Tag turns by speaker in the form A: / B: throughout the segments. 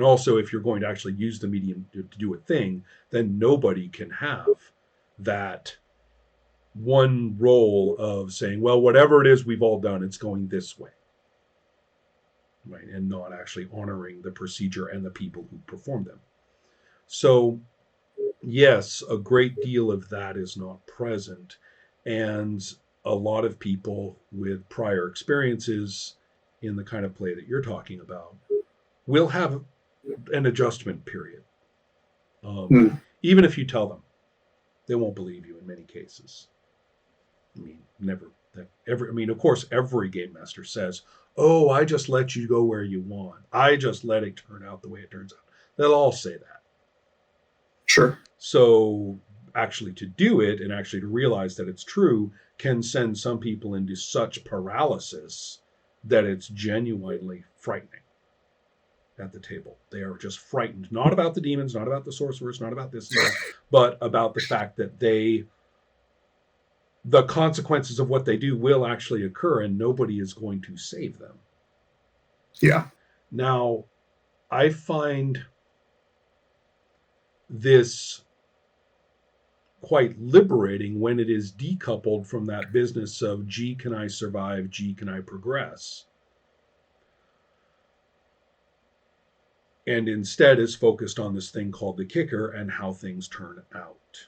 A: And also, if you're going to actually use the medium to do a thing, then nobody can have that one role of saying, well, whatever it is we've all done, it's going this way, right? And not actually honoring the procedure and the people who perform them. So, yes, a great deal of that is not present. And a lot of people with prior experiences in the kind of play that you're talking about will have an adjustment period. Um,
B: Hmm.
A: Even if you tell them, they won't believe you in many cases. I mean, never. I mean, of course, every game master says, "Oh, I just let you go where you want. I just let it turn out the way it turns out." They'll all say that.
B: Sure.
A: So, actually, to do it and actually to realize that it's true can send some people into such paralysis that it's genuinely frightening at the table. They are just frightened, not about the demons, not about the sorcerers, not about this and that, but about the fact that the consequences of what they do will actually occur and nobody is going to save them.
B: Yeah.
A: Now, I find this quite liberating when it is decoupled from that business of, gee, can I survive? Gee, can I progress? And instead is focused on this thing called the kicker and how things turn out.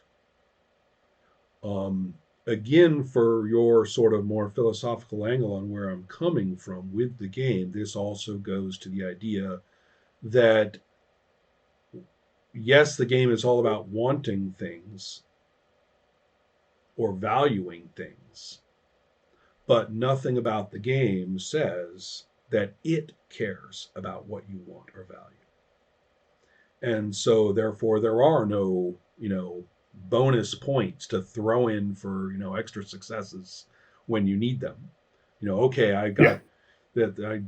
A: Um, Again, for your sort of more philosophical angle on where I'm coming from with the game, this also goes to the idea that yes, the game is all about wanting things or valuing things, but nothing about the game says that it cares about what you want or value. And so, therefore, there are no, bonus points to throw in for, extra successes when you need them. Okay, I
B: Yeah.
A: got that I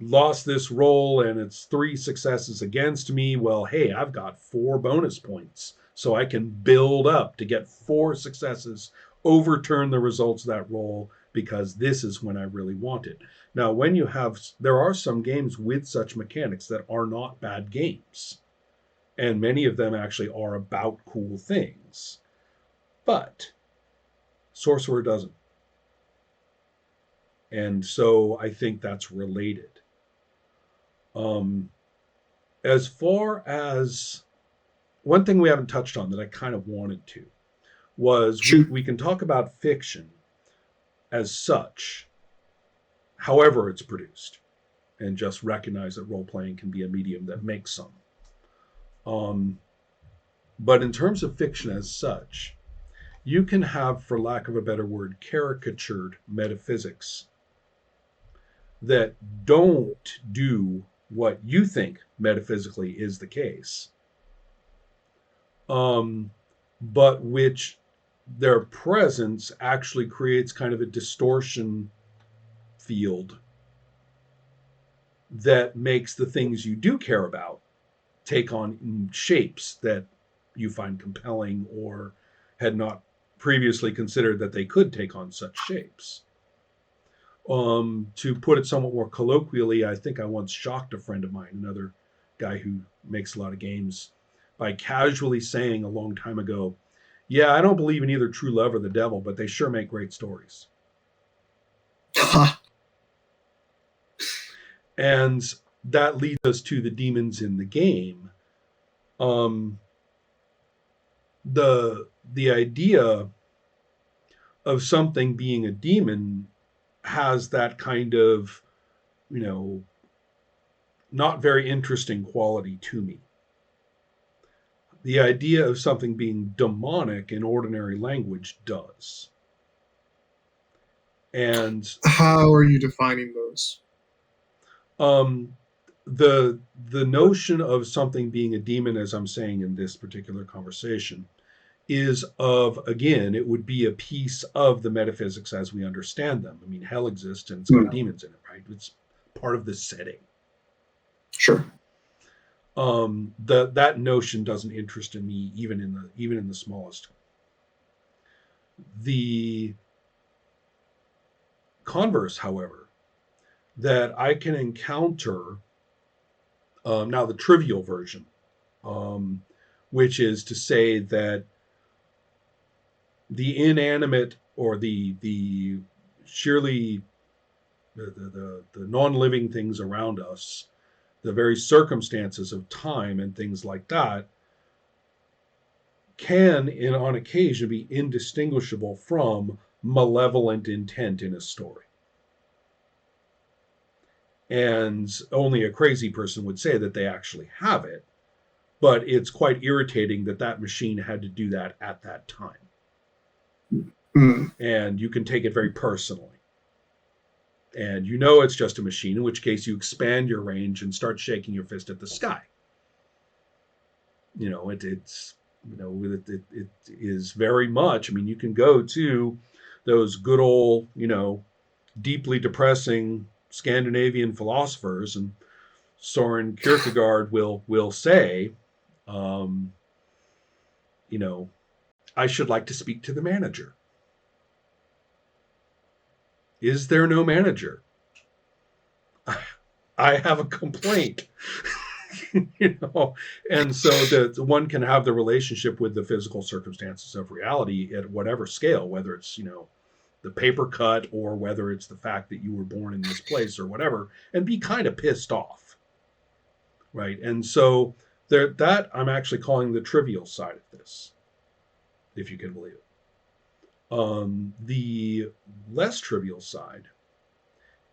A: lost this roll and it's 3 successes against me. Well, hey, I've got 4 bonus points. So I can build up to get 4 successes, overturn the results of that roll because this is when I really want it. Now, there are some games with such mechanics that are not bad games. And many of them actually are about cool things. But Sorcerer doesn't. And so I think that's related. Um, as far as one thing we haven't touched on that I kind of wanted to was we,
B: Shoot.
A: we can talk about fiction as such, however it's produced, and just recognize that role playing can be a medium that makes some. Um, but in terms of fiction as such, you can have, for lack of a better word, caricatured metaphysics that don't do what you think metaphysically is the case, um, but which their presence actually creates kind of a distortion field that makes the things you do care about take on shapes that you find compelling or had not previously considered that they could take on such shapes. To put it somewhat more colloquially, I think I once shocked a friend of mine, another guy who makes a lot of games, by casually saying a long time ago, "Yeah, I don't believe in either true love or the devil, but they sure make great stories."
B: Ha.
A: And that leads us to the demons in the game. Um, the idea of something being a demon has that kind of, you know, not very interesting quality to me. The idea of something being demonic in ordinary language does. And
B: How are you defining those?
A: um, the notion of something being a demon, as I'm saying in this particular conversation, is of, again, it would be a piece of the metaphysics as we understand them. I mean, hell exists and it's got
B: Hmm.
A: demons in it, right? It's part of the setting.
B: Sure.
A: That notion doesn't interest in me even in the smallest. The converse, however, that I can encounter Now, the trivial version, which is to say that the inanimate or the sheerly the non-living things around us, the very circumstances of time and things like that, can, on occasion, be indistinguishable from malevolent intent in a story. And only a crazy person would say that they actually have it, but it's quite irritating that that machine had to do that at that time. And you can take it very personally. And you know it's just a machine, in which case you expand your range and start shaking your fist at the sky. You know, it is very much, I mean, you can go to those good old, deeply depressing Scandinavian philosophers, and Soren Kierkegaard will say, I should like to speak to the manager. Is there no manager? I have a complaint. And so that one can have the relationship with the physical circumstances of reality at whatever scale, whether it's, the paper cut, or whether it's the fact that you were born in this place or whatever, and be kind of pissed off. Right. And so that I'm actually calling the trivial side of this, if you can believe it. The less trivial side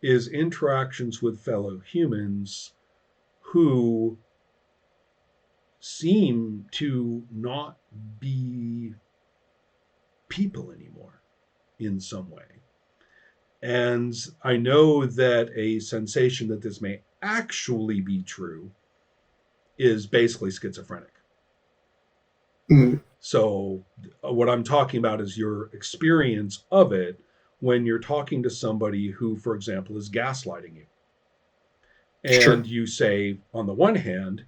A: is interactions with fellow humans who seem to not be people anymore in some way. And I know that a sensation that this may actually be true is basically schizophrenic. So what I'm talking about is your experience of it when you're talking to somebody who, for example, is gaslighting you. And you say, on the one hand,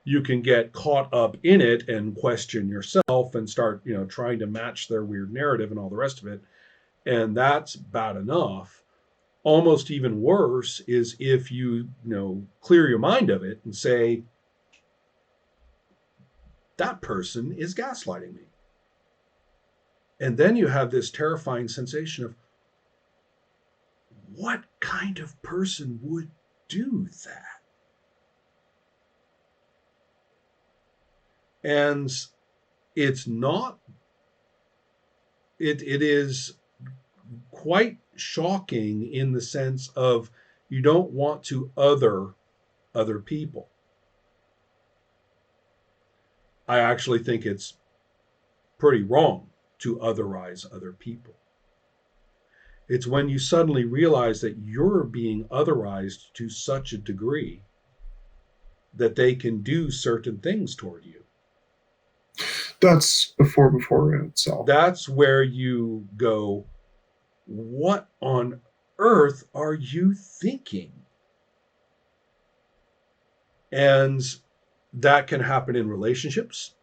A: you can get caught up in it and question yourself and start, trying to match their weird narrative and all the rest of it. And that's bad enough. Almost even worse is if you, clear your mind of it and say, that person is gaslighting me. And then you have this terrifying sensation of, what kind of person would do that? And it's not, it is quite shocking in the sense of you don't want to other people. I actually think it's pretty wrong to otherize other people. It's when you suddenly realize that you're being otherized to such a degree that they can do certain things toward you.
B: That's before itself.
A: That's where you go, what on earth are you thinking? And that can happen in relationships.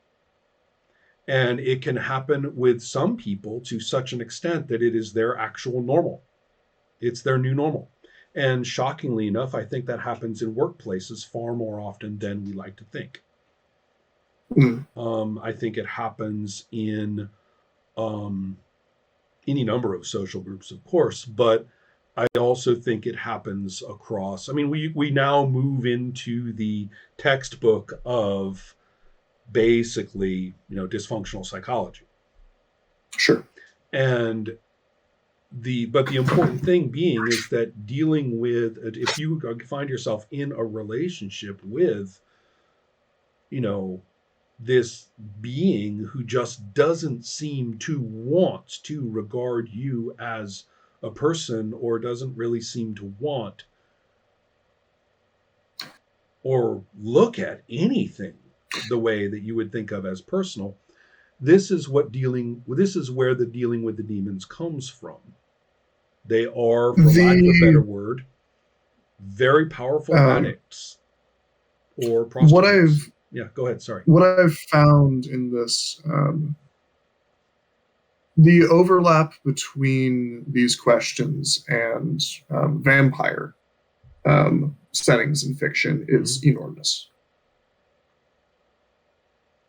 A: And it can happen with some people to such an extent that it is their actual normal. It's their new normal. And shockingly enough, I think that happens in workplaces far more often than we like to think. I think it happens in any number of social groups, of course, but I also think it happens across. I mean, we now move into the textbook of basically, dysfunctional psychology.
B: Sure.
A: And the important thing being is that dealing with, if you find yourself in a relationship with, this being who just doesn't seem to want to regard you as a person, or doesn't really seem to want or look at anything the way that you would think of as personal, this is where the dealing with the demons comes from. They are, for lack of a better word, very powerful addicts or prostitutes. Go ahead. Sorry.
B: What I've found in this, the overlap between these questions and vampire settings in fiction is enormous.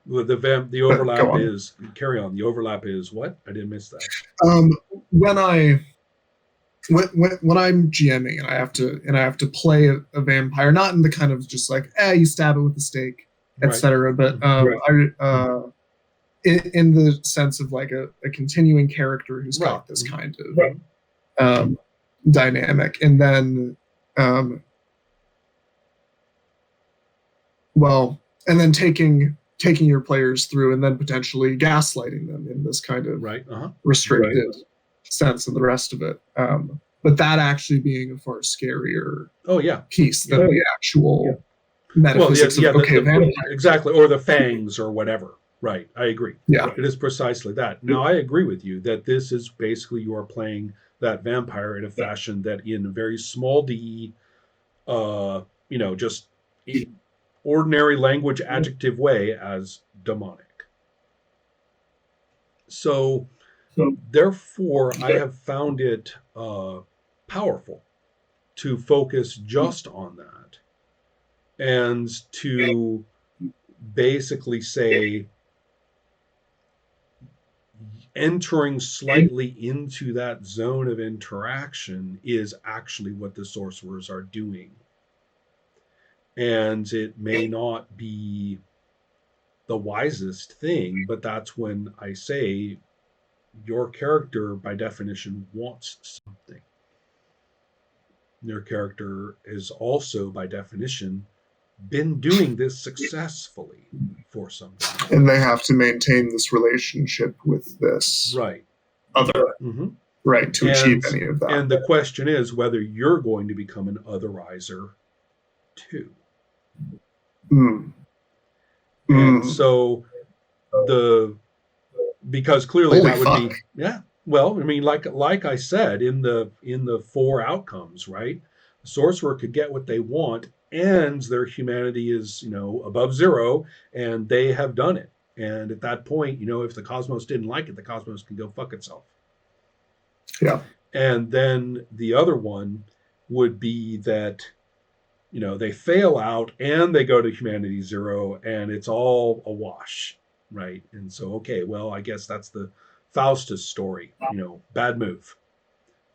A: The
B: But go
A: overlap
B: on.
A: is carry on. The overlap is what? I didn't miss that.
B: When I when I'm GMing and I have to play a vampire, not in the kind of just like you stab it with a stake,
A: Right.
B: etc. But in the sense of like a continuing character who's got this kind of dynamic, and then and then taking your players through and then potentially gaslighting them in this kind of restricted sense and the rest of it. But that actually being a far scarier piece than the actual metaphysics of vampire.
A: Exactly, or the fangs or whatever. Right, I agree.
B: Yeah.
A: It is precisely that. Now, I agree with you that this is basically you are playing that vampire in a fashion that in a very small d, just ordinary language adjective way as demonic. So therefore, I have found it powerful to focus just on that and to basically say entering slightly into that zone of interaction is actually what the sorcerers are doing. And it may not be the wisest thing, but that's when I say your character, by definition, wants something. Your character is also, by definition, been doing this successfully for some time.
B: And they have to maintain this relationship with this other, to achieve any of that.
A: And the question is whether you're going to become an otherizer too. And so because clearly that would be well, I mean, like I said, in the 4 outcomes, right? The sorcerer could get what they want, and their humanity is, above 0, and they have done it. And at that point, if the cosmos didn't like it, the cosmos can go fuck itself.
B: Yeah.
A: And then the other one would be that, they fail out and they go to humanity 0, and it's all a wash, right? And so, okay, well, I guess that's the Faustus story, bad move.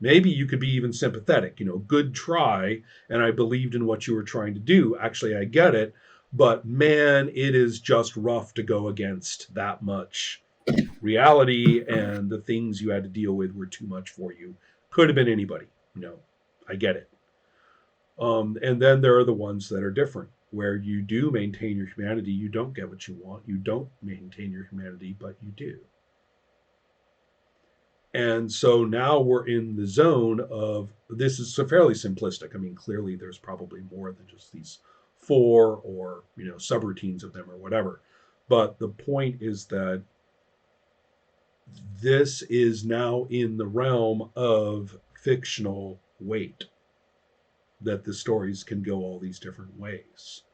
A: Maybe you could be even sympathetic, good try, and I believed in what you were trying to do. Actually, I get it, but man, it is just rough to go against that much reality, and the things you had to deal with were too much for you. Could have been anybody, I get it. And then there are the ones that are different, where you do maintain your humanity, you don't get what you want, you don't maintain your humanity, but you do. And so now we're in the zone of, this is fairly simplistic. I mean, clearly there's probably more than just these 4 or, subroutines of them or whatever. But the point is that this is now in the realm of fictional weight, that the stories can go all these different ways.